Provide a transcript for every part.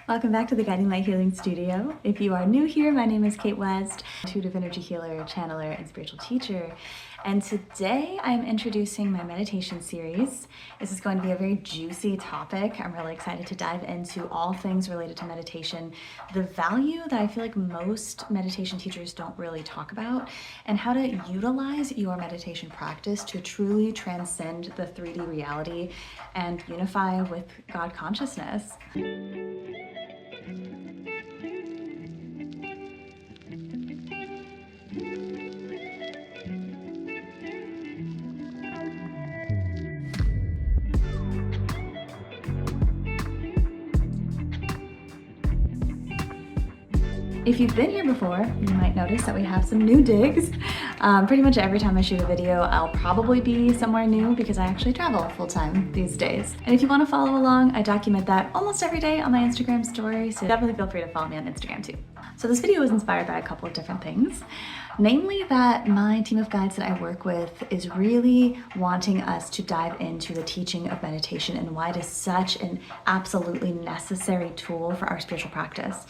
Welcome back to the Guiding Light Healing Studio. If you are new here, my name is Kate West, intuitive energy healer, channeler, and spiritual teacher. And today I'm introducing my meditation series. This is going to be a very juicy topic. I'm really excited to dive into all things related to meditation, the value that I feel like most meditation teachers don't really talk about, and how to utilize your meditation practice to truly transcend the 3D reality and unify with God consciousness. If you've been here before, you might notice that we have some new digs. Pretty much every time I shoot a video, I'll probably be somewhere new because I actually travel full-time these days. And if you want to follow along, I document that almost every day on my Instagram story, so definitely feel free to follow me on Instagram too. So this video was inspired by a couple of different things. Namely that my team of guides that I work with is really wanting us to dive into the teaching of meditation and why it is such an absolutely necessary tool for our spiritual practice.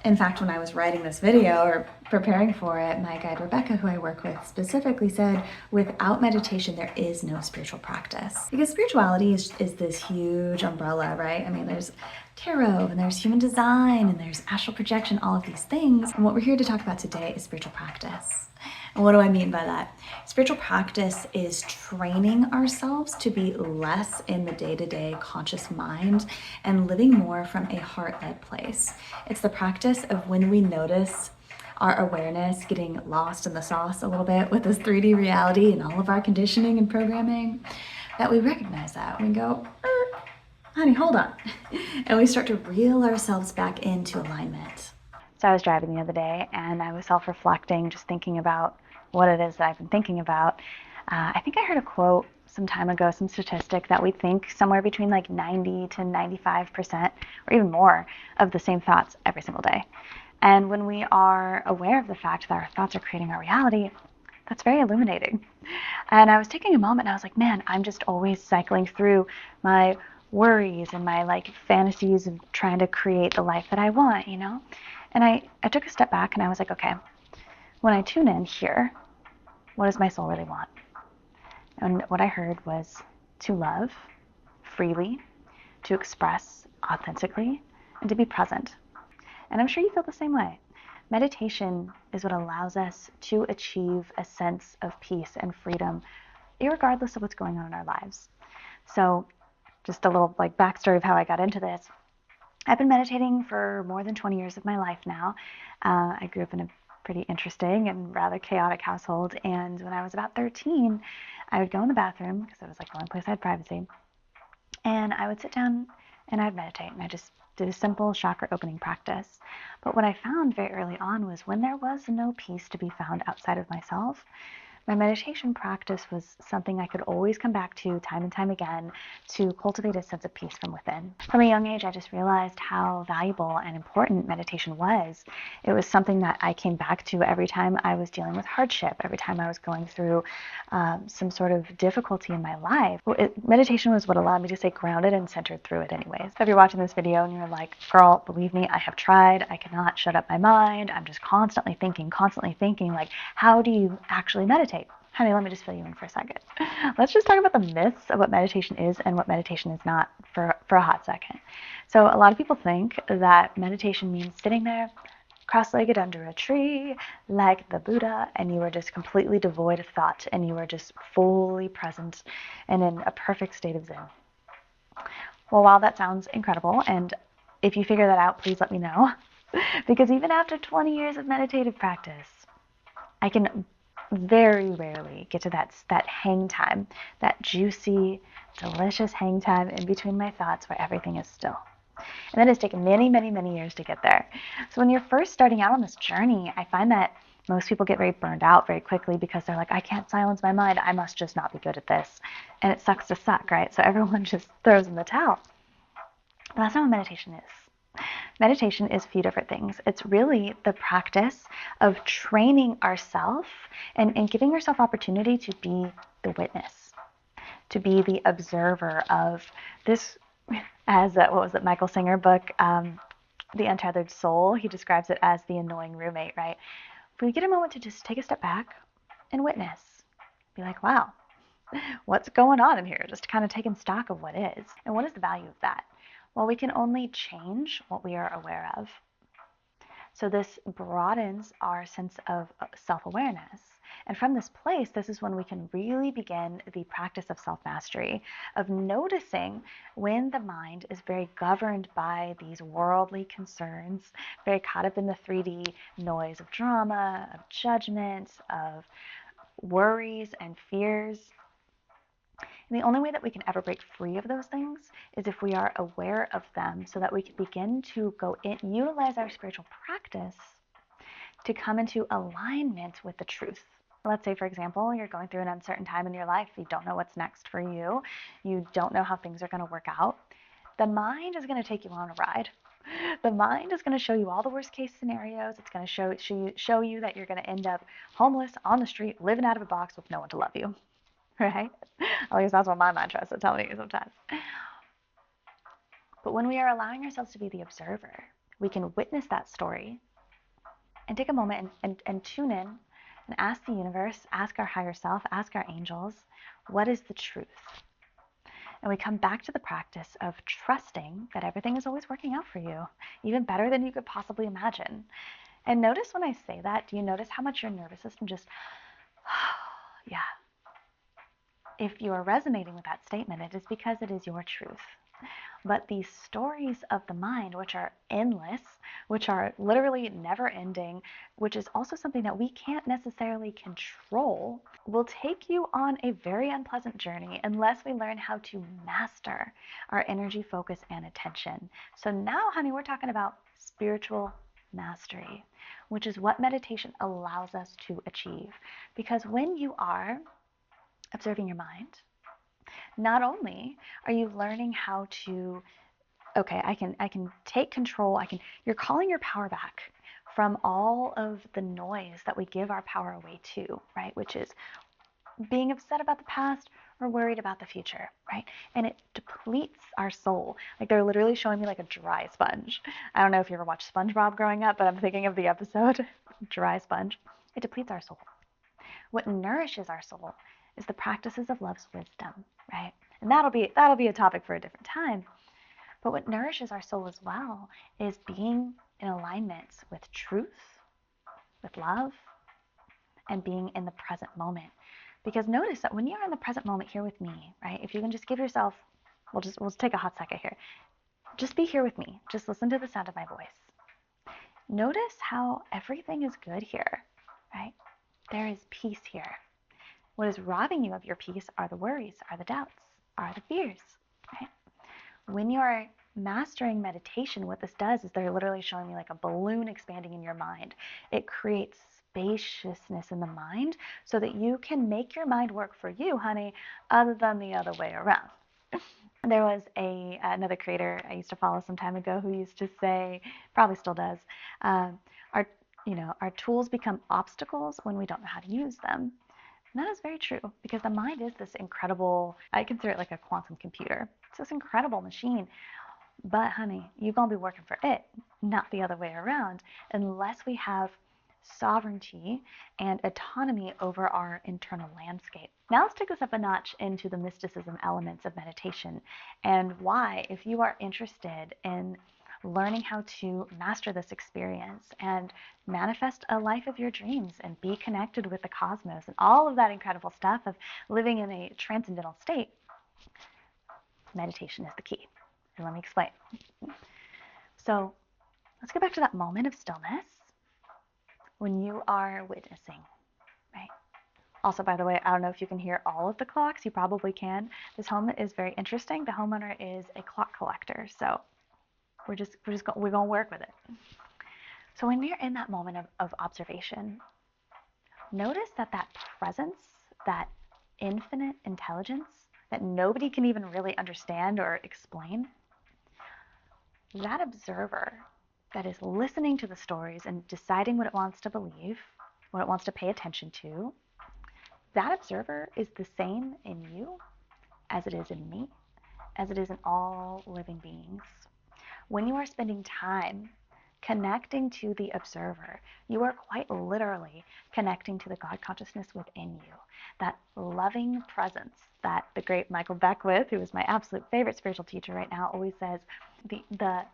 In fact, when I was writing this video or preparing for it, my guide Rebecca, who I work with, specifically said, without meditation, there is no spiritual practice. Because spirituality is this huge umbrella, right? I mean, there's tarot and there's human design and there's astral projection, all of these things. And what we're here to talk about today is spiritual practice. And what do I mean by that? Spiritual practice is training ourselves to be less in the day-to-day conscious mind and living more from a heart-led place. It's the practice of when we notice our awareness getting lost in the sauce a little bit with this 3D reality and all of our conditioning and programming, that we recognize that. We go, honey, hold on. And we start to reel ourselves back into alignment. So I was driving the other day and I was self-reflecting, just thinking about what it is that I've been thinking about. I think I heard a quote some time ago, some statistic that we think somewhere between like 90 to 95% or even more of the same thoughts every single day. And when we are aware of the fact that our thoughts are creating our reality, that's very illuminating. And I was taking a moment and I was like, man, I'm just always cycling through my worries and my like fantasies of trying to create the life that I want, you know? And I took a step back and I was like, okay, when I tune in here, what does my soul really want? And what I heard was to love freely, to express authentically, and to be present. And I'm sure you feel the same way. Meditation is what allows us to achieve a sense of peace and freedom, irregardless of what's going on in our lives. So just a little like backstory of how I got into this. I've been meditating for more than 20 years of my life now. I grew up in a pretty interesting and rather chaotic household, and when I was about 13, I would go in the bathroom, because it was like the only place I had privacy, and I would sit down and I'd meditate, and I just did a simple chakra opening practice. But what I found very early on was when there was no peace to be found outside of myself, my meditation practice was something I could always come back to time and time again to cultivate a sense of peace from within. From a young age, I just realized how valuable and important meditation was. It was something that I came back to every time I was dealing with hardship, every time I was going through some sort of difficulty in my life. Meditation was what allowed me to stay grounded and centered through it anyways. So if you're watching this video and you're like, girl, believe me, I have tried. I cannot shut up my mind. I'm just constantly thinking, like, how do you actually meditate? Honey, let me just fill you in for a second. Let's just talk about the myths of what meditation is and what meditation is not for a hot second. So a lot of people think that meditation means sitting there cross-legged under a tree like the Buddha, and you are just completely devoid of thought and you are just fully present and in a perfect state of Zen. Well, while that sounds incredible, and if you figure that out, please let me know, because even after 20 years of meditative practice, I can very rarely get to that hang time, that juicy, delicious hang time in between my thoughts where everything is still. And that has taken many, many, many years to get there. So when you're first starting out on this journey, I find that most people get very burned out very quickly because they're like, I can't silence my mind. I must just not be good at this. And it sucks to suck, right? So everyone just throws in the towel. But that's not what meditation is. Meditation is a few different things. It's really the practice of training ourselves and giving yourself opportunity to be the witness, to be the observer of this, as what was it, Michael Singer book, the untethered soul, he describes it as the annoying roommate, right? If we get a moment to just take a step back and witness, be like, wow, what's going on in here? Just kind of taking stock of what is. And what is the value of that? Well, we can only change what we are aware of. So this broadens our sense of self-awareness. And from this place, this is when we can really begin the practice of self-mastery, of noticing when the mind is very governed by these worldly concerns, very caught up in the 3D noise of drama, of judgment, of worries and fears. And the only way that we can ever break free of those things is if we are aware of them, so that we can begin to go in, utilize our spiritual practice to come into alignment with the truth. Let's say, for example, you're going through an uncertain time in your life. You don't know what's next for you. You don't know how things are going to work out. The mind is going to take you on a ride. The mind is going to show you all the worst case scenarios. It's going to show you that you're going to end up homeless on the street, living out of a box with no one to love you. Right? At least that's what my mind tries to tell me sometimes. But when we are allowing ourselves to be the observer, we can witness that story and take a moment and tune in and ask the universe, ask our higher self, ask our angels, what is the truth? And we come back to the practice of trusting that everything is always working out for you, even better than you could possibly imagine. And notice when I say that, do you notice how much your nervous system just, yeah. If you are resonating with that statement, it is because it is your truth. But these stories of the mind, which are endless, which are literally never ending, which is also something that we can't necessarily control, will take you on a very unpleasant journey unless we learn how to master our energy, focus, and attention. So now, honey, we're talking about spiritual mastery, which is what meditation allows us to achieve. Because when you are observing your mind, not only are you learning how to, okay, I can take control, you're calling your power back from all of the noise that we give our power away to, right? Which is being upset about the past or worried about the future, right? And it depletes our soul. Like, they're literally showing me like a dry sponge. I don't know if you ever watched SpongeBob growing up, but I'm thinking of the episode, Dry Sponge. It depletes our soul. What nourishes our soul is the practices of love's wisdom, right? And that'll be a topic for a different time. But what nourishes our soul as well is being in alignment with truth, with love, and being in the present moment. Because notice that when you're in the present moment here with me, right? If you can just give yourself, we'll take a hot second here. Just be here with me. Just listen to the sound of my voice. Notice how everything is good here, right? There is peace here. What is robbing you of your peace are the worries, are the doubts, are the fears, right? When you are mastering meditation, what this does is they're literally showing me like a balloon expanding in your mind. It creates spaciousness in the mind so that you can make your mind work for you, honey, other than the other way around. There was another creator I used to follow some time ago who used to say, probably still does, our tools become obstacles when we don't know how to use them. And that is very true, because the mind is this incredible, I consider it like a quantum computer. It's this incredible machine. But honey, you're going to be working for it, not the other way around, unless we have sovereignty and autonomy over our internal landscape. Now let's take this up a notch into the mysticism elements of meditation, and why, if you are interested in learning how to master this experience and manifest a life of your dreams and be connected with the cosmos and all of that incredible stuff of living in a transcendental state, meditation is the key. And let me explain. So let's go back to that moment of stillness when you are witnessing, right? Also, by the way, I don't know if you can hear all of the clocks. You probably can. This home is very interesting. The homeowner is a clock collector, so we're gonna work with it. So when you're in that moment of observation, notice that presence, that infinite intelligence that nobody can even really understand or explain, that observer that is listening to the stories and deciding what it wants to believe, what it wants to pay attention to, that observer is the same in you as it is in me, as it is in all living beings. When you are spending time connecting to the observer. You are quite literally connecting to the God consciousness within you, that loving presence that the great Michael Beckwith, who is my absolute favorite spiritual teacher right now, always says, the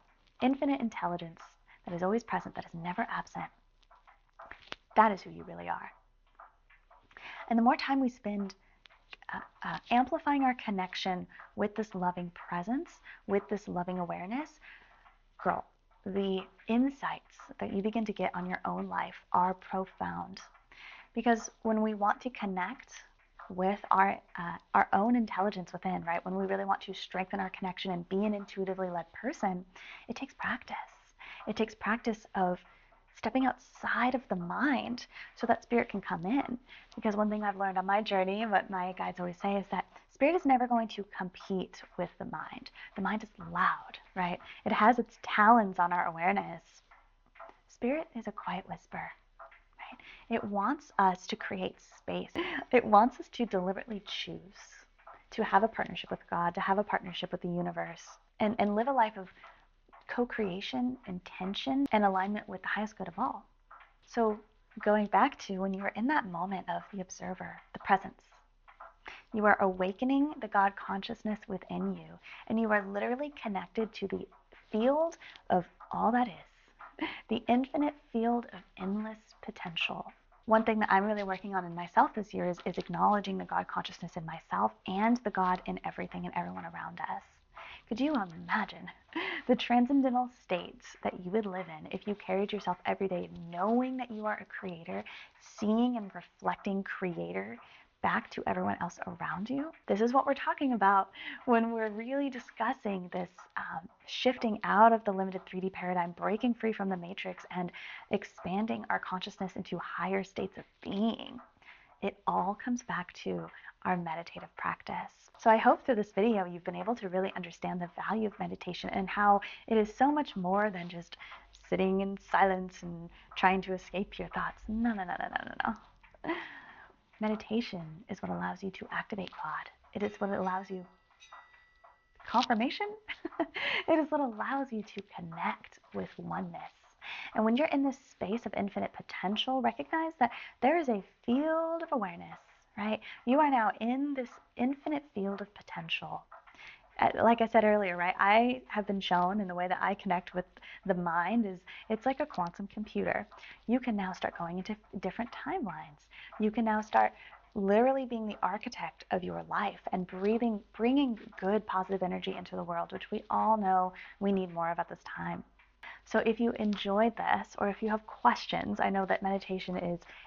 infinite intelligence that is always present, that is never absent. That is who you really are. And the more time we spend amplifying our connection with this loving presence, with this loving awareness, girl, the insights that you begin to get on your own life are profound. Because when we want to connect with our own intelligence within, right? When we really want to strengthen our connection and be an intuitively led person, it takes practice. It takes practice of stepping outside of the mind so that spirit can come in. Because one thing I've learned on my journey, and what my guides always say, is that spirit is never going to compete with the mind. The mind is loud, right? It has its talons on our awareness. Spirit is a quiet whisper. Right? It wants us to create space. It wants us to deliberately choose to have a partnership with God, to have a partnership with the universe, and live a life of co-creation, intention, and alignment with the highest good of all. So going back to when you are in that moment of the observer, the presence, you are awakening the God consciousness within you, and you are literally connected to the field of all that is, the infinite field of endless potential. One thing that I'm really working on in myself this year is acknowledging the God consciousness in myself and the God in everything and everyone around us. Could you imagine the transcendental states that you would live in if you carried yourself every day knowing that you are a creator, seeing and reflecting creator back to everyone else around you? This is what we're talking about when we're really discussing this shifting out of the limited 3D paradigm, breaking free from the matrix, and expanding our consciousness into higher states of being. It all comes back to our meditative practice. So I hope through this video you've been able to really understand the value of meditation and how it is so much more than just sitting in silence and trying to escape your thoughts. No, no, no, no, no, no, no. Meditation is what allows you to activate God. It is what allows you confirmation. It is what allows you to connect with oneness. And when you're in this space of infinite potential, recognize that there is a field of awareness, right? You are now in this infinite field of potential. Like I said earlier, right? I have been shown in the way that I connect with the mind is it's like a quantum computer. You can now start going into different timelines. You can now start literally being the architect of your life and bringing good positive energy into the world, which we all know we need more of at this time. So if you enjoyed this, or if you have questions, I know that meditation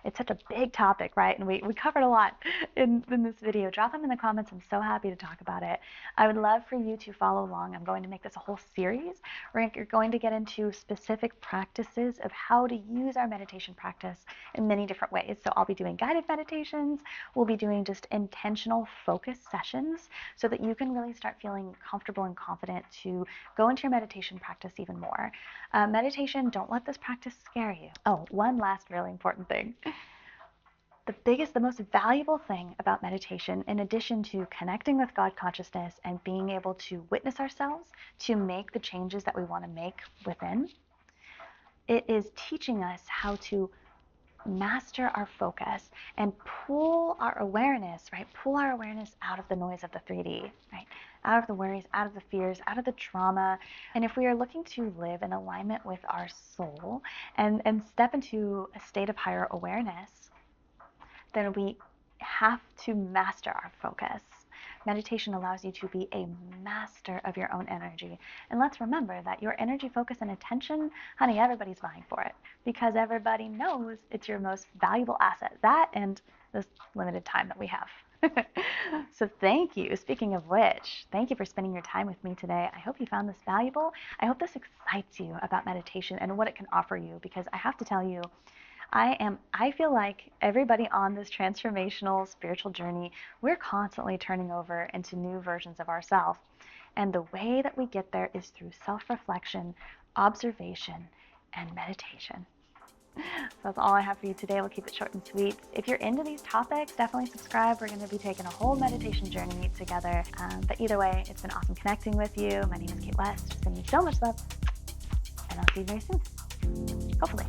it's such a big topic, right? And we covered a lot in this video. Drop them in the comments. I'm so happy to talk about it. I would love for you to follow along. I'm going to make this a whole series where you're going to get into specific practices of how to use our meditation practice in many different ways. So I'll be doing guided meditations. We'll be doing just intentional focus sessions so that you can really start feeling comfortable and confident to go into your meditation practice even more. Meditation, don't let this practice scare you. Oh, one last really important thing. The most valuable thing about meditation, in addition to connecting with God consciousness and being able to witness ourselves, to make the changes that we want to make within, it is teaching us how to master our focus and pull our awareness, right? Pull our awareness out of the noise of the 3D, right? Out of the worries, out of the fears, out of the trauma. And if we are looking to live in alignment with our soul and step into a state of higher awareness, then we have to master our focus. Meditation allows you to be a master of your own energy. And let's remember that your energy, focus, and attention, honey, everybody's vying for it because everybody knows it's your most valuable asset. That and this limited time that we have. So thank you. Speaking of which, thank you for spending your time with me today. I hope you found this valuable. I hope this excites you about meditation and what it can offer you, because I have to tell you, I feel like everybody on this transformational spiritual journey, we're constantly turning over into new versions of ourselves. And the way that we get there is through self-reflection, observation, and meditation. So that's all I have for you today. We'll keep it short and sweet. If you're into these topics, definitely subscribe. We're going to be taking a whole meditation journey together. But either way, it's been awesome connecting with you. My name is Kate West. Sending you so much love, and I'll see you very soon. Hopefully.